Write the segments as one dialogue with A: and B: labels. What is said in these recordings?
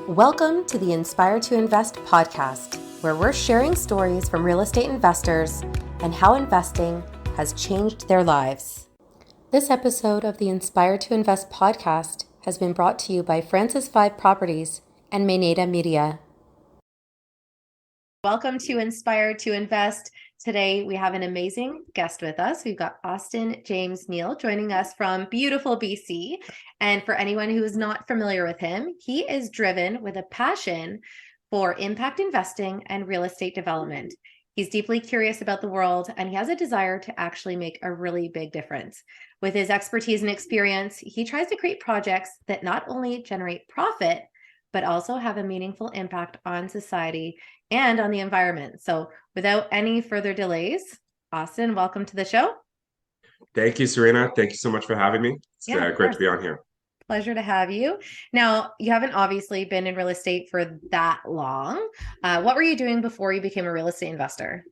A: Welcome to the Inspire to Invest podcast, where we're sharing stories from real estate investors and how investing has changed their lives. This episode of the Inspire to Invest podcast has been brought to you by Francis 5 Properties and Maynada Media. Welcome to Inspire to Invest. Today, we have an amazing guest with us. We've got Austin James Neill joining us from beautiful BC. And for anyone who is not familiar with him, he is driven with a passion for impact investing and real estate development. He's deeply curious about the world, and he has a desire to actually make a really big difference. With his expertise and experience, he tries to create projects that not only generate profit, but also have a meaningful impact on society and on the environment. So without any further delays, Austin, welcome to the show.
B: Thank you, Serena. Thank you so much for having me. It's great to be on here.
A: Pleasure to have you. Now, you haven't obviously been in real estate for that long. What were you doing before you became a real estate investor?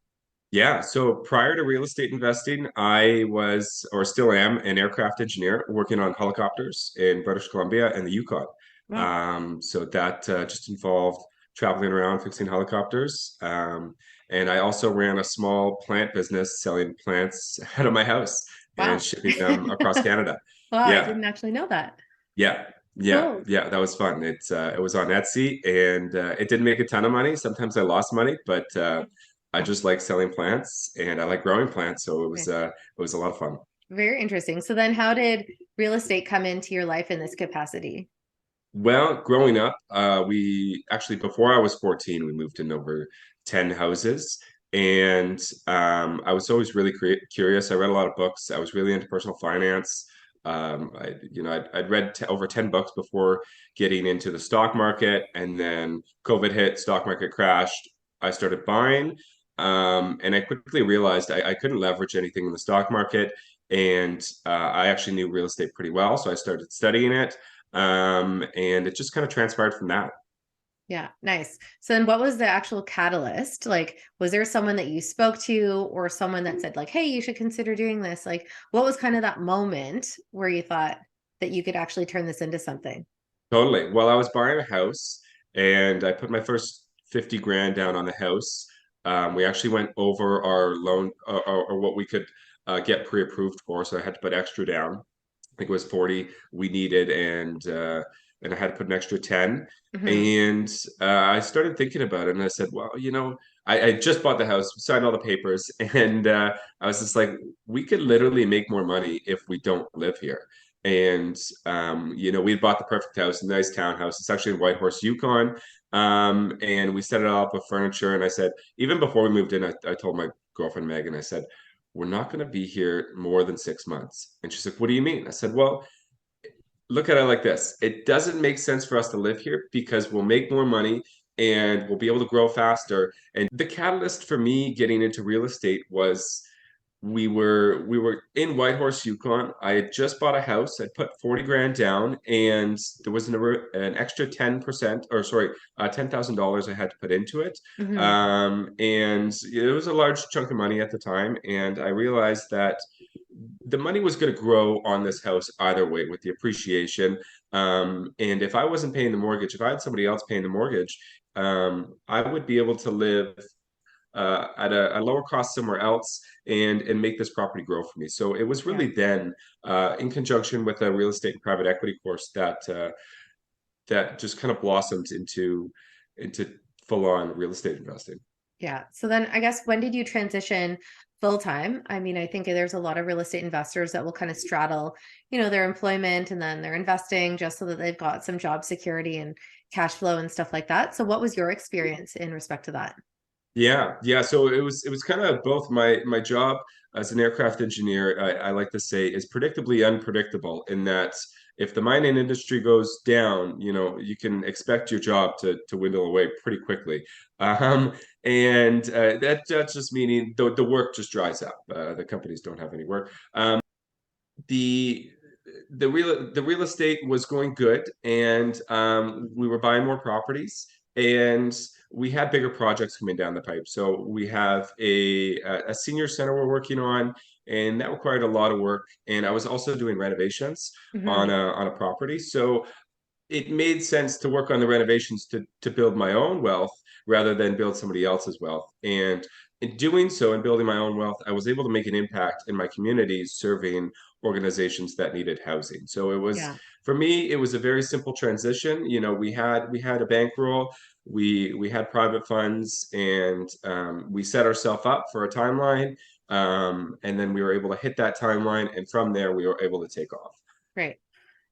B: Yeah, so prior to real estate investing, I was, or still am, an aircraft engineer working on helicopters in British Columbia and the Yukon.
A: Wow.
B: So that just involved traveling around fixing helicopters. And I also ran a small plant business selling plants out of my house and
A: Wow.
B: shipping them across Canada.
A: Wow, I
B: Yeah,
A: didn't actually know that.
B: yeah,
A: Cool.
B: yeah. That was fun. It was on Etsy, and it didn't make a ton of money. Sometimes I lost money, but I just like selling plants, and I like growing plants, so
A: Okay.
B: it was a lot of fun.
A: Very interesting. So then how did real estate come into your life in this capacity?
B: Well, growing up, we actually before I was 14, we moved in over 10 houses, and I was always really curious. I read a lot of books. I was really into personal finance. I'd read over 10 books before getting into the stock market, and then COVID hit, stock market crashed. I started buying, and I quickly realized I couldn't leverage anything in the stock market, and I actually knew real estate pretty well, so I started studying it. And it just kind of transpired from that.
A: Yeah, nice. So then what was the actual catalyst? Like, was there someone that you spoke to or someone that said like, hey, you should consider doing this? Like, what was kind of that moment where you thought that you could actually turn this into something?
B: Totally. Well, I was buying a house and I put my first 50 grand down on the house. We actually went over our loan or what we could get pre-approved for. So I had to put extra down. I think it was 40 we needed, and I had to put an extra 10.
A: Hmm.
B: And I started thinking about it, and I said, well, I just bought the house, signed all the papers, and I was just like, we could literally make more money if we don't live here. And we bought the perfect house, a nice townhouse. It's actually in Whitehorse, Yukon. And we set it all up with furniture. And I said, even before we moved in, I told my girlfriend Megan, I said, we're not going to be here more than 6 months. And she's like, what do you mean? I said, well, look at it like this. It doesn't make sense for us to live here because we'll make more money and we'll be able to grow faster. And the catalyst for me getting into real estate was we were in Whitehorse, Yukon. I had just bought a house. I put 40 grand down, and there was an extra 10%, or sorry, $10,000 I had to put into it.
A: Hmm.
B: And it was a large chunk of money at the time. And I realized that the money was going to grow on this house either way with the appreciation. And if I wasn't paying the mortgage, if I had somebody else paying the mortgage, I would be able to live at a lower cost somewhere else and make this property grow for me. So it was
A: Yeah.
B: really then, in conjunction with a real estate and private equity course, that just kind of blossomed into full on real estate investing.
A: Yeah. So then I guess when did you transition full time? I mean, I think there's a lot of real estate investors that will kind of straddle, their employment and then they're investing just so that they've got some job security and cash flow and stuff like that. So what was your experience in respect to that?
B: Yeah. So it was kind of both. My job as an aircraft engineer, I like to say, is predictably unpredictable in that if the mining industry goes down, you can expect your job to dwindle away pretty quickly. Um, and that's just meaning the work just dries up. The companies don't have any work. The the real estate was going good, and we were buying more properties, and we had bigger projects coming down the pipe. So we have a senior center we're working on, and that required a lot of work. And I was also doing renovations
A: Hmm.
B: on a property. So it made sense to work on the renovations to build my own wealth rather than build somebody else's wealth. And in doing so and building my own wealth, I was able to make an impact in my communities serving organizations that needed housing. So it was,
A: Yeah.
B: for me, it was a very simple transition. You know, we had a bankroll, we had private funds, and we set ourselves up for a timeline. And then we were able to hit that timeline, and from there we were able to take off.
A: Great.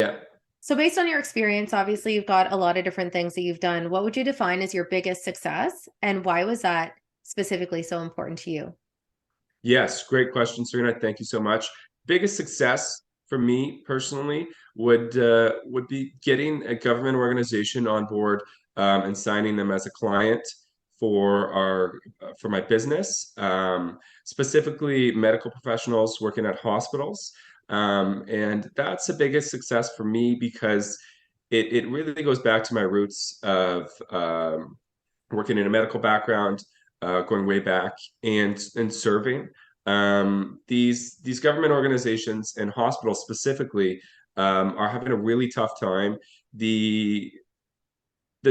B: Yeah.
A: So based on your experience, obviously you've got a lot of different things that you've done. What would you define as your biggest success, and why was that specifically so important to you?
B: Yes, great question, Serena. Thank you so much. Biggest success for me personally would be getting a government organization on board and signing them as a client for my business, specifically medical professionals working at hospitals, and that's the biggest success for me because it really goes back to my roots of working in a medical background, going way back, and serving. These government organizations and hospitals specifically are having a really tough time. The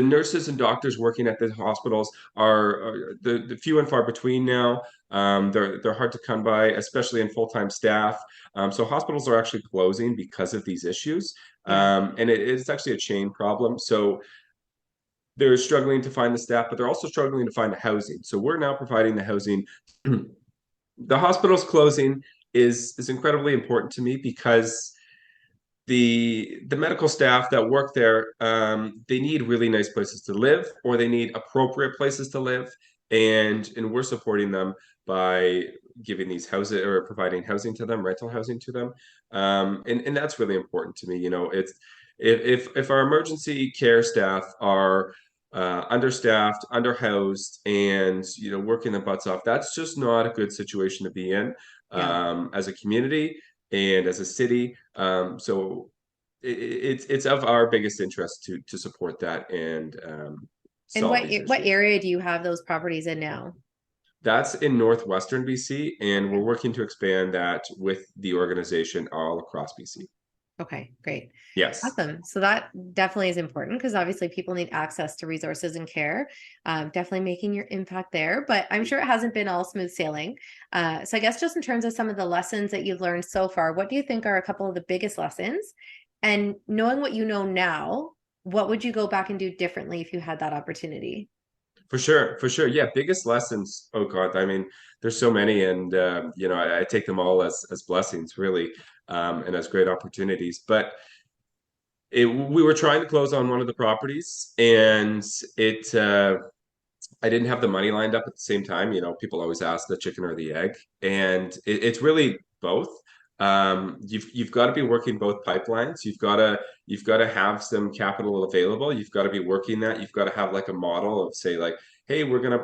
B: nurses and doctors working at the hospitals are the few and far between now. They're hard to come by, especially in full-time staff. So hospitals are actually closing because of these issues,
A: Yeah.
B: and it's actually a chain problem. So they're struggling to find the staff, but they're also struggling to find the housing. So we're now providing the housing. The hospital's closing is incredibly important to me because the medical staff that work there, they need really nice places to live, or they need appropriate places to live, and we're supporting them by giving these houses or providing housing to them, rental housing to them, and that's really important to me. You know, it's if our emergency care staff are understaffed, underhoused, and working their butts off, that's just not a good situation to be in
A: Yeah.
B: as a community and as a city. So it's of our biggest interest to support that and
A: And
B: solve these
A: what
B: issues.
A: area do you have those properties in now?
B: That's in northwestern BC, and we're
A: Okay.
B: working to expand that with the organization all across BC.
A: Okay, great.
B: Yes.
A: Awesome. So that definitely is important because obviously people need access to resources and care. Definitely making your impact there, but I'm sure it hasn't been all smooth sailing. So I guess just in terms of some of the lessons that you've learned so far, what do you think are a couple of the biggest lessons? And knowing what you know now, what would you go back and do differently if you had that opportunity?
B: For sure, for sure. Yeah, biggest lessons. Oh God, I mean, there's so many, and I take them all as blessings, really, and as great opportunities. But we were trying to close on one of the properties, and it I didn't have the money lined up at the same time. You know, people always ask the chicken or the egg, and it's really both. You've got to be working both pipelines. You've got to have some capital available. You've got to be working that. You've got to have like a model of say like, hey, we're gonna,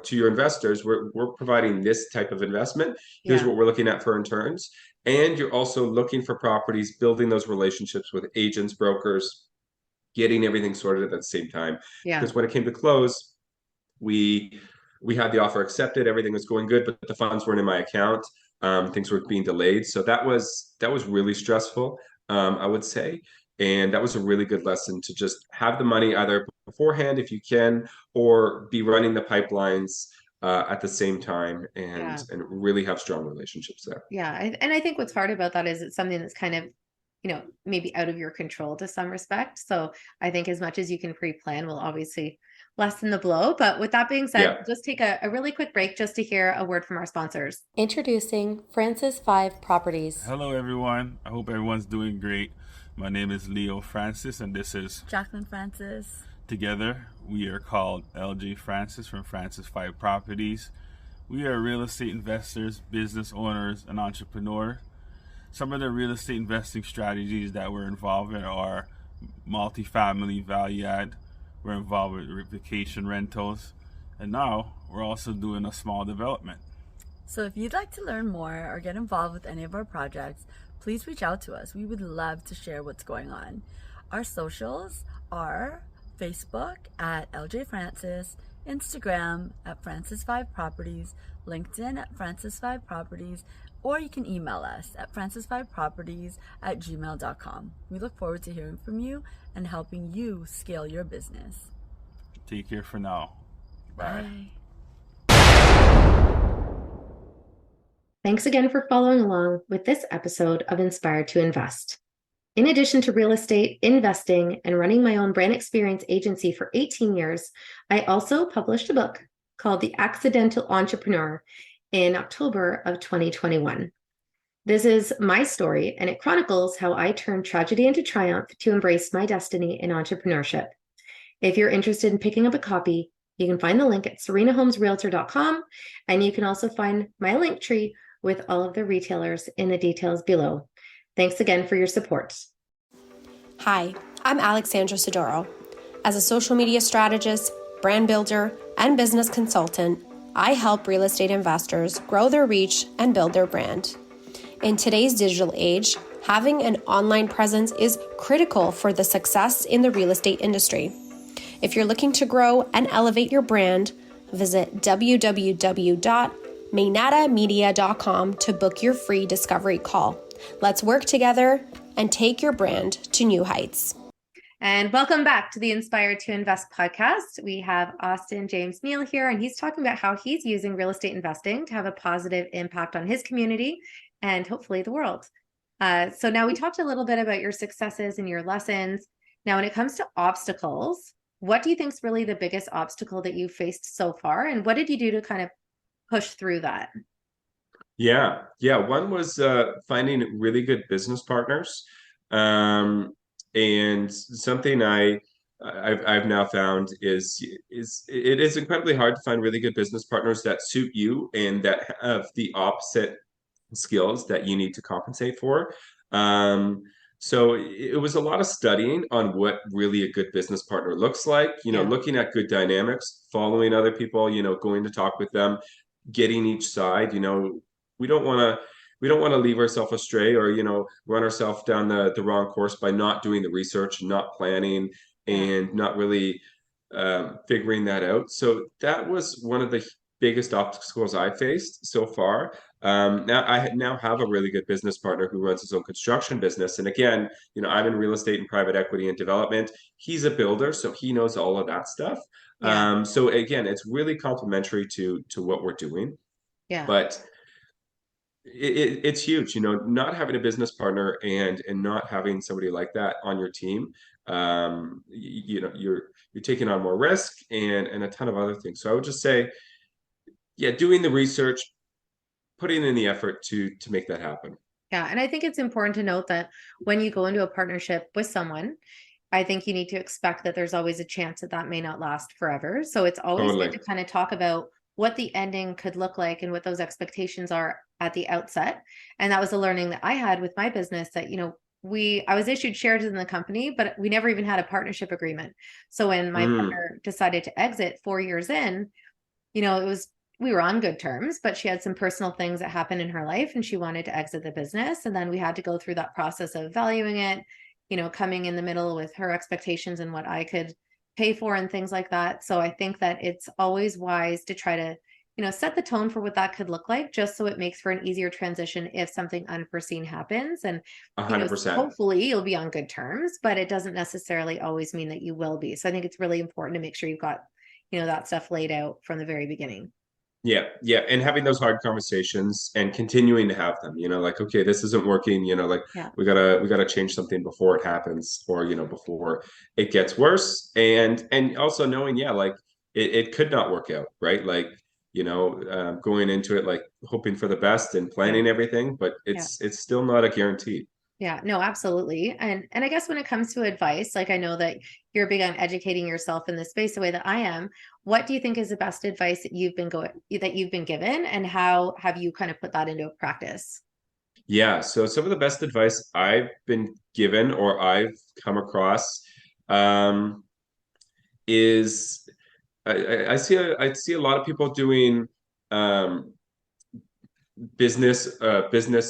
B: to your investors, we're providing this type of investment. Here's
A: Yeah.
B: what we're looking at for returns, and you're also looking for properties, building those relationships with agents, brokers, getting everything sorted at the same time.
A: Yeah.
B: Because when it came to close, we we had the offer accepted, everything was going good, but the funds weren't in my account. Things were being delayed, so that was really stressful, I would say. And that was a really good lesson to just have the money either beforehand if you can, or be running the pipelines at the same time, and
A: Yeah.
B: really have strong relationships there.
A: Yeah. And I think what's hard about that is it's something that's kind of, maybe out of your control to some respect. So I think as much as you can pre-plan will obviously lessen the blow. But with that being said,
B: Yeah.
A: just take a really quick break just to hear a word from our sponsors. Introducing Francis 5 Properties.
C: Hello, everyone. I hope everyone's doing great. My name is Leo Francis, and this is
D: Jacqueline Francis.
C: Together, we are called LJ Francis from Francis 5 Properties. We are real estate investors, business owners, and entrepreneurs. Some of the real estate investing strategies that we're involved in are multifamily value add. We're involved with vacation rentals, and now we're also doing a small development.
D: So if you'd like to learn more or get involved with any of our projects, please reach out to us. We would love to share what's going on. Our socials are Facebook at LJ Francis, Instagram at Francis5 Properties, LinkedIn at Francis5 Properties, or you can email us at francis5properties@gmail.com. We look forward to hearing from you and helping you scale your business.
C: Take care for now. Bye.
D: Bye.
A: Thanks again for following along with this episode of Inspired to Invest. In addition to real estate, investing, and running my own brand experience agency for 18 years, I also published a book called The Accidental Entrepreneur in October of 2021. This is my story, and it chronicles how I turned tragedy into triumph to embrace my destiny in entrepreneurship. If you're interested in picking up a copy, you can find the link at serenahomesrealtor.com, and you can also find my link tree with all of the retailers in the details below. Thanks again for your support.
E: Hi, I'm Alexandra Sidoro. As a social media strategist, brand builder, and business consultant, I help real estate investors grow their reach and build their brand. In today's digital age, having an online presence is critical for the success in the real estate industry. If you're looking to grow and elevate your brand, visit www.mainatamedia.com to book your free discovery call. Let's work together and take your brand to new heights.
A: And welcome back to the Inspired to Invest podcast. We have Austin James Neill here, and he's talking about how he's using real estate investing to have a positive impact on his community and hopefully the world. So now we talked a little bit about your successes and your lessons. Now, when it comes to obstacles, what do you think is really the biggest obstacle that you've faced so far? And what did you do to kind of push through that?
B: Yeah. One was finding really good business partners, and something I've now found is it is incredibly hard to find really good business partners that suit you and that have the opposite skills that you need to compensate for. So it was a lot of studying on what really a good business partner looks like. Looking at good dynamics, following other people. Going to talk with them, getting each side. We don't want to leave ourselves astray or run ourselves down the wrong course by not doing the research, not planning, and not really figuring that out. So that was one of the biggest obstacles I faced so far. Now I have a really good business partner who runs his own construction business, and again, I'm in real estate and private equity and development. He's a builder, so he knows all of that stuff. So again, it's really complementary to what we're doing. But it's huge, not having a business partner and not having somebody like that on your team. You're taking on more risk and a ton of other things. So I would just say, doing the research, putting in the effort to make that happen.
A: Yeah. And I think it's important to note that when you go into a partnership with someone, I think you need to expect that there's always a chance that may not last forever. So it's always good to kind of talk about what the ending could look like and what those expectations are at the outset. And that was a learning that I had with my business that, I was issued shares in the company, but we never even had a partnership agreement. So when my partner decided to exit 4 years in, we were on good terms, but she had some personal things that happened in her life and she wanted to exit the business. And then we had to go through that process of valuing it, coming in the middle with her expectations and what I could pay for and things like that. So I think that it's always wise to try to, set the tone for what that could look like, just so it makes for an easier transition if something unforeseen happens. And
B: 100%.
A: Hopefully you'll be on good terms, but it doesn't necessarily always mean that you will be. So I think it's really important to make sure you've got, that stuff laid out from the very beginning.
B: Yeah. And having those hard conversations and continuing to have them, okay, this isn't working, we gotta change something before it happens or, before it gets worse. And also knowing, it could not work out, right? Going into it, hoping for the best and planning everything, but it's still not a guarantee.
A: Yeah, no, absolutely. And I guess when it comes to advice, I know that you're big on educating yourself in this space the way that I am. What do you think is the best advice that you've been given, and how have you kind of put that into practice?
B: Yeah, so some of the best advice I've been given or I've come across is I see a lot of people doing business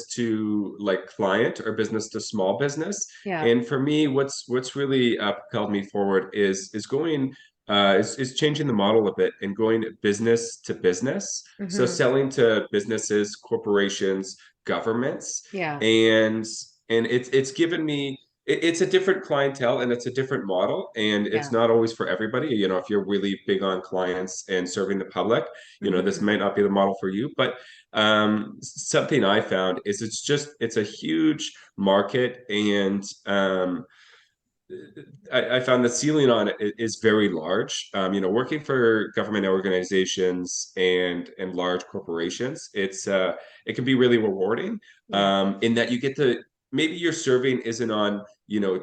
B: to client or business to small business. And for me, what's really propelled me forward is going is changing the model a bit and going business to business. So selling to businesses, corporations, governments,
A: Yeah.
B: and it's given me it's a different clientele and it's a different model, and
A: Yeah.
B: it's not always for everybody. If you're really big on clients and serving the public, this
A: Mhm.
B: might not be the model for you. But something I found is it's a huge market, and I found the ceiling on it is very large. Working for government organizations and large corporations, it can be really rewarding.
A: Yeah.
B: In that you get to, maybe your serving isn't on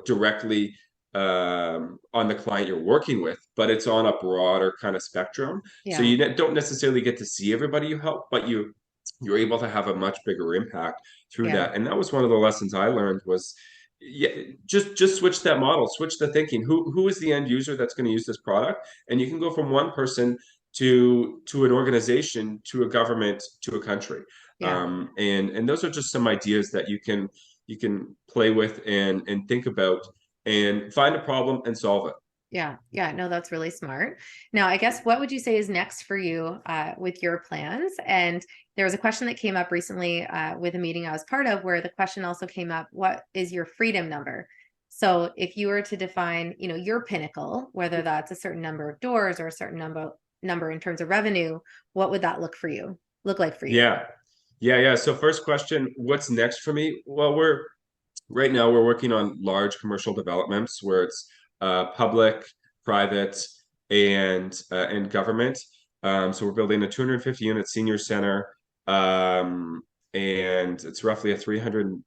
B: directly on the client you're working with, but it's on a broader kind of spectrum. So
A: Yeah.
B: you don't necessarily get to see everybody you help, but you're able to have a much bigger impact through
A: Yeah.
B: that. And that was one of the lessons I learned was, yeah, just switch that model, switch the thinking. Who is the end user that's going to use this product? And you can go from one person to an organization, to a government, to a country.
A: Yeah.
B: And those are just some ideas that you can play with and think about and find a problem and solve it.
A: Yeah. Yeah. No, that's really smart. Now, I guess what would you say is next for you with your plans? And there was a question that came up recently with a meeting I was part of, where the question also came up, what is your freedom number? So if you were to define, your pinnacle, whether that's a certain number of doors or a certain number in terms of revenue, what would that look like for you?
B: Yeah. So first question, what's next for me? Well, right now we're working on large commercial developments where it's public, private, and government. So we're building a 250 unit senior center, and it's roughly a $350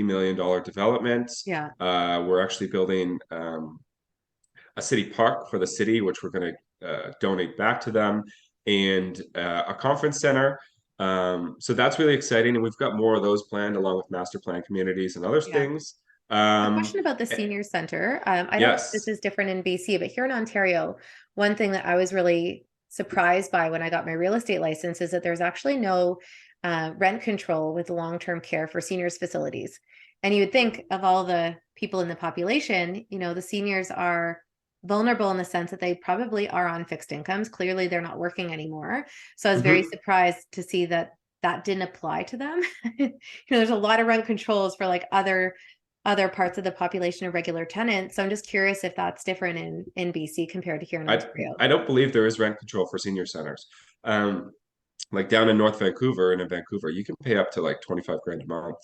B: million development.
A: Yeah.
B: We're actually building a city park for the city, which we're going to donate back to them, and a conference center. So that's really exciting, and we've got more of those planned, along with master plan communities and other
A: Yeah.
B: things.
A: A question about the senior center. I don't know if this
B: Yes.
A: is different in BC, but here in Ontario, one thing that I was really surprised by when I got my real estate license is that there's actually no rent control with long-term care for seniors facilities. And you would think, of all the people in the population, the seniors are vulnerable in the sense that they probably are on fixed incomes. Clearly, they're not working anymore. So I was very
B: Mhm.
A: surprised to see that didn't apply to them. There's a lot of rent controls for like other parts of the population of regular tenants. So I'm just curious if that's different in BC compared to here in
B: I
A: Ontario.
B: I don't believe there is rent control for senior centers. Like down in North Vancouver and in Vancouver, you can pay up to like 25 grand a month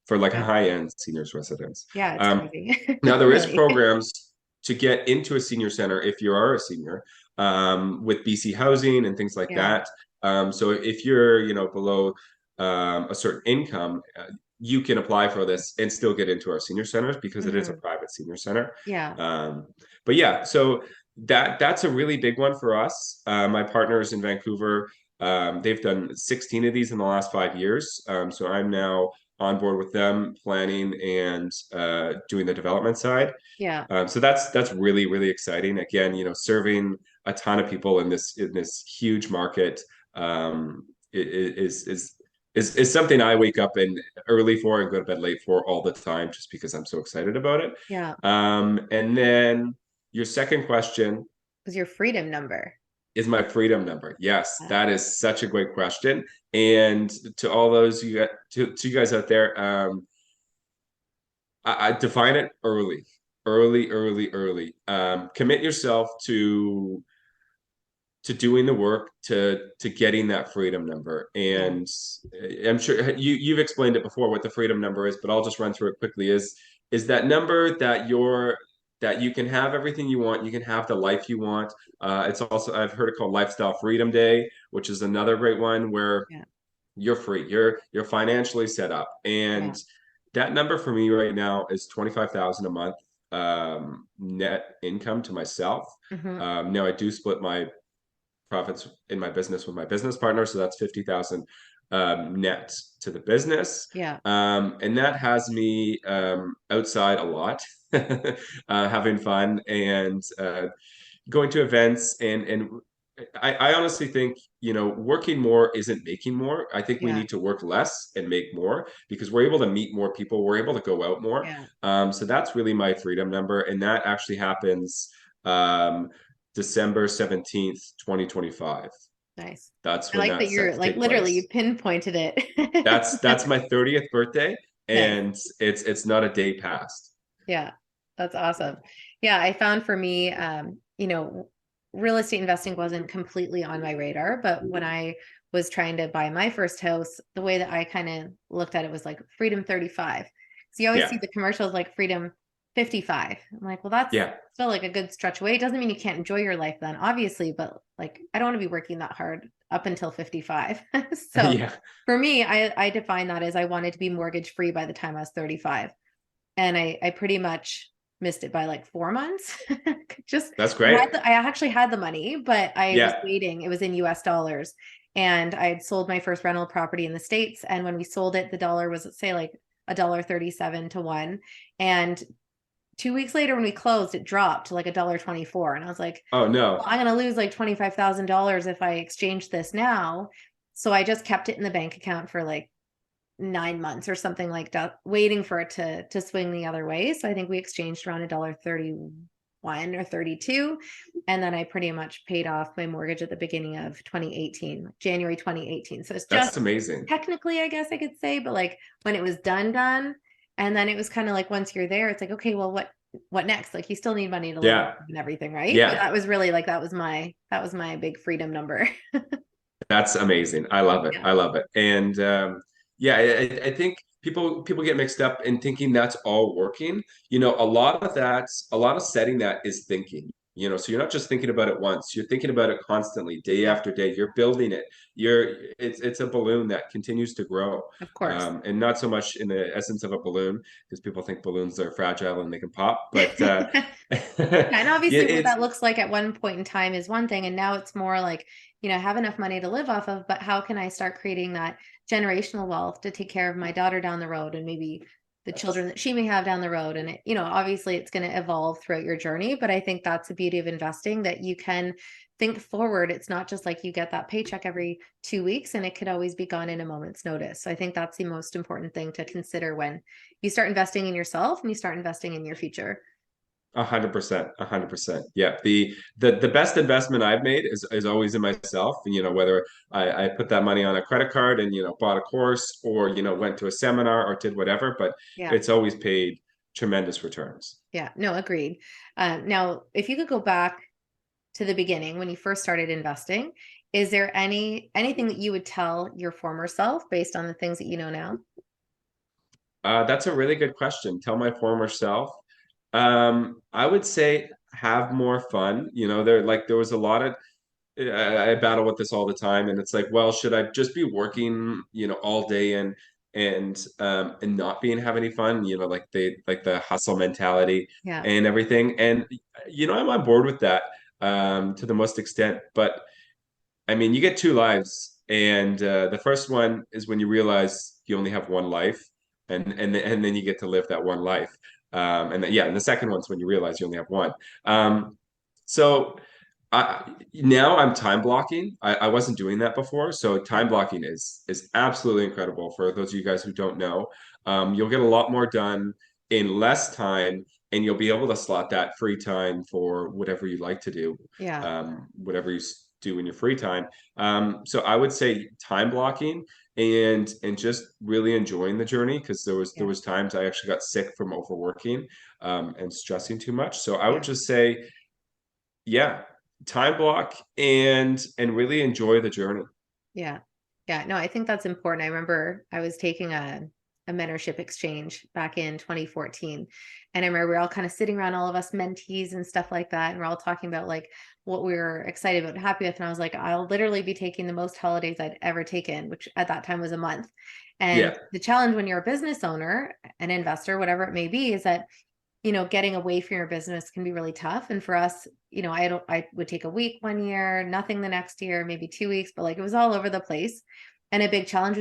B: for like a
A: Yeah.
B: high-end seniors residence.
A: Yeah, it's
B: Um,
A: crazy.
B: Now there is
A: Really.
B: programs to get into a senior center if you are a senior, with BC Housing and things like
A: Yeah.
B: that. So if you're, below a certain income, you can apply for this and still get into our senior centers because it is a
A: Mhm.
B: private senior center.
A: Yeah.
B: But yeah, so that's a really big one for us. My partners in Vancouver, they've done 16 of these in the last 5 years. So I'm now on board with them, planning and doing the development side.
A: Yeah.
B: So that's really really exciting. Again, serving a ton of people in this huge market, is something I wake up in early for and go to bed late for all the time, just because I'm so excited about it.
A: Yeah.
B: And then your second question
A: Was your freedom number.
B: is my freedom number. Yes,
A: Yeah.
B: that is such a great question. And to all those to you guys out there, I define it early. Commit yourself to doing the work to getting that freedom number.
A: Yeah.
B: And I'm sure you've explained it before what the freedom number is, but I'll just run through it quickly. Is that number that you can have everything you want, you can have the life you want. It's also, I've heard it called Lifestyle Freedom Day, which is another great one where
A: Yeah.
B: you're free, you're financially set up.
A: Yeah.
B: And that number for me right now is 25,000 a month, net income to myself.
A: Mhm.
B: Now I do split my profits in my business with my business partner, so that's 50,000 net to the business.
A: Yeah.
B: And that has me outside a lot, having fun and going to events. And I honestly think, working more isn't making more. I think we
A: Yeah.
B: need to work less and make more, because we're able to meet more people, we're able to go out more.
A: Yeah.
B: So that's really my freedom number, and that actually happens December 17th, 2025.
A: Nice.
B: That's
A: I
B: when
A: like that
B: that's set
A: you're
B: to
A: like
B: take
A: literally you
B: place.
A: pinpointed it.
B: That's my 30th birthday,
A: Nice.
B: and it's not a day past.
A: Yeah, that's awesome. Yeah, I found for me, real estate investing wasn't completely on my radar, but when I was trying to buy my first house, the way that I kind of looked at it was like freedom 35. So you always
B: Yeah,
A: see the commercials like freedom 55. I'm like, well, that's
B: yeah,
A: still like a good stretch away. It doesn't mean you can't enjoy your life then, obviously, but like I don't want to be working that hard up until 55. So
B: yeah.
A: for me, I define that as I wanted to be mortgage free by the time I was 35. And I pretty much missed it by like 4 months. Just
B: That's great.
A: I actually had the money, but I was
B: Yeah.
A: waiting. It was in US dollars. And I had sold my first rental property in the States. And when we sold it, the dollar was, let's say, like $1.37 to one. And 2 weeks later, when we closed, it dropped to like $1.24. And I was like,
B: Oh
A: well,
B: no.
A: I'm going to lose like $25,000 if I exchange this now. So I just kept it in the bank account for like 9 months or something like that, waiting for it to swing the other way. So I think we exchanged around $1.31 or 32. And then I pretty much paid off my mortgage at the beginning of 2018, January 2018. So it's just
B: That's amazing.
A: technically, I guess I could say, but like when it was done. And then it was kind of like once you're there, it's like, okay, well, what next? Like you still need money to live
B: Yeah.
A: and everything, right? But
B: Yeah.
A: that was really like that was my big freedom number.
B: That's amazing. I love it.
A: Yeah.
B: I love it. And yeah, I think people get mixed up in thinking that's all working. A lot of setting that is thinking. So you're not just thinking about it once. You're thinking about it constantly, day
A: Yeah,
B: after day. You're building it. It's a balloon that continues to grow.
A: of course.
B: And not so much in the essence of a balloon, because people think balloons are fragile and they can pop. But
A: Yeah, and
B: yeah,
A: obviously what
B: it's
A: that looks like at one point in time is one thing, and now it's more like, I have enough money to live off of, but how can I start creating that generational wealth to take care of my daughter down the road and maybe the children that she may have down the road? And obviously it's going to evolve throughout your journey, but I think that's the beauty of investing, that you can think forward. It's not just like you get that paycheck every 2 weeks and it could always be gone in a moment's notice. So I think that's the most important thing to consider when you start investing in yourself and you start investing in your future.
B: 100%, 100%. Yeah. The best investment I've made is always in myself. And whether I put that money on a credit card and bought a course, or went to a seminar or did whatever, but
A: Yeah.
B: it's always paid tremendous returns.
A: Yeah, no, agreed. Now, if you could go back to the beginning when you first started investing, is there anything that you would tell your former self based on the things that you know now?
B: That's a really good question. Tell my former self. I would say have more fun. There was a lot of I battle with this all the time, and it's like, well, should I just be working, all day and not being have any fun, like the hustle mentality
A: Yeah.
B: and everything. And I'm on board with that to the most extent. But I mean, you get two lives, and the first one is when you realize you only have one life, and then you get to live that one life. And the second one's when you realize you only have one. So now I'm time blocking. I wasn't doing that before. So time blocking is absolutely incredible for those of you guys who don't know. You'll get a lot more done in less time, and you'll be able to slot that free time for whatever you like to do,
A: Yeah.
B: whatever you do in your free time. So I would say time blocking and just really enjoying the journey, because there was times I actually got sick from overworking and stressing too much. So I would just say, yeah, time block and really enjoy the journey.
A: Yeah. Yeah. No, I think that's important. I remember I was taking a mentorship exchange back in 2014. And I remember we are all kind of sitting around, all of us mentees and stuff like that. And we're all talking about like what we were excited about and happy with. And I was like, I'll literally be taking the most holidays I'd ever taken, which at that time was a month. And
B: Yeah.
A: the challenge when you're a business owner, an investor, whatever it may be, is that getting away from your business can be really tough. And for us, I would take a week one year, nothing the next year, maybe 2 weeks, but like it was all over the place. And a big challenge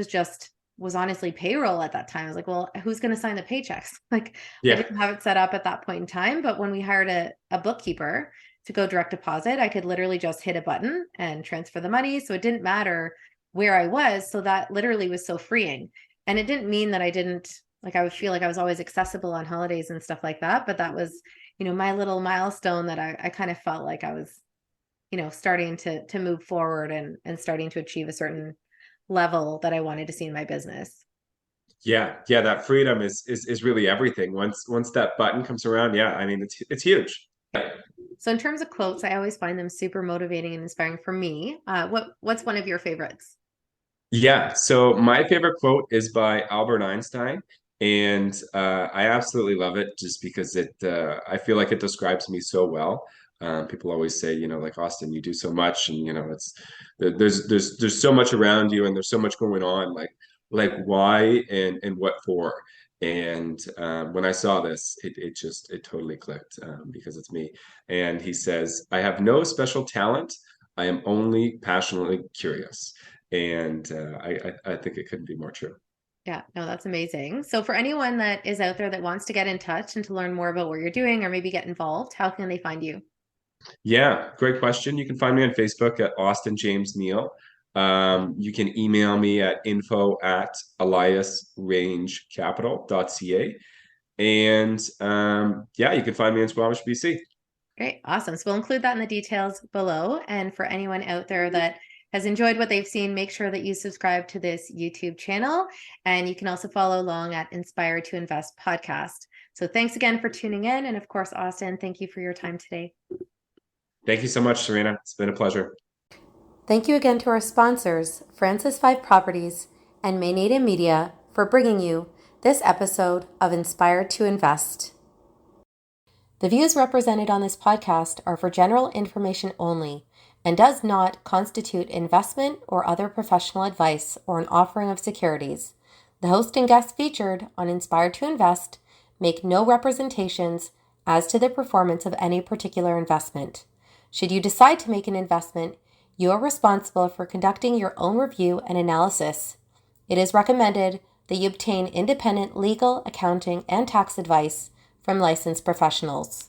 A: was honestly payroll at that time. I was like, well, who's going to sign the paychecks? Like I
B: Yeah.
A: didn't have it set up at that point in time. But when we hired a bookkeeper to go direct deposit, I could literally just hit a button and transfer the money. So it didn't matter where I was. So that literally was so freeing. And it didn't mean that I would feel like I was always accessible on holidays and stuff like that. But that was, my little milestone that I kind of felt like I was starting to move forward and starting to achieve a certain level that I wanted to see in my business.
B: Yeah, that freedom is really everything. Once that button comes around, yeah, I mean it's huge.
A: So in terms of quotes, I always find them super motivating and inspiring for me. What's one of your favorites?
B: Yeah, so my favorite quote is by Albert Einstein, and I absolutely love it just because I feel like it describes me so well. People always say, like Austin, you do so much, and there's so much around you, and there's so much going on. Like why and what for? And when I saw this, it totally clicked because it's me. And he says, "I have no special talent. I am only passionately curious." And I think it couldn't be more true.
A: Yeah, no, that's amazing. So for anyone that is out there that wants to get in touch and to learn more about what you're doing or maybe get involved, how can they find you?
B: Yeah, great question. You can find me on Facebook at Austin James Neill. You can email me at info@eliasrangecapital.ca. And yeah, you can find me in Squamish, BC.
A: Great. Awesome. So we'll include that in the details below. And for anyone out there that has enjoyed what they've seen, make sure that you subscribe to this YouTube channel. And you can also follow along at Inspire to Invest podcast. So thanks again for tuning in. And of course, Austin, thank you for your time today.
B: Thank you so much, Serena. It's been a pleasure.
A: Thank you again to our sponsors, Francis 5 Properties and Mainada Media, for bringing you this episode of Inspire to Invest. The views represented on this podcast are for general information only and does not constitute investment or other professional advice or an offering of securities. The host and guests featured on Inspire to Invest make no representations as to the performance of any particular investment. Should you decide to make an investment, you are responsible for conducting your own review and analysis. It is recommended that you obtain independent legal, accounting, and tax advice from licensed professionals.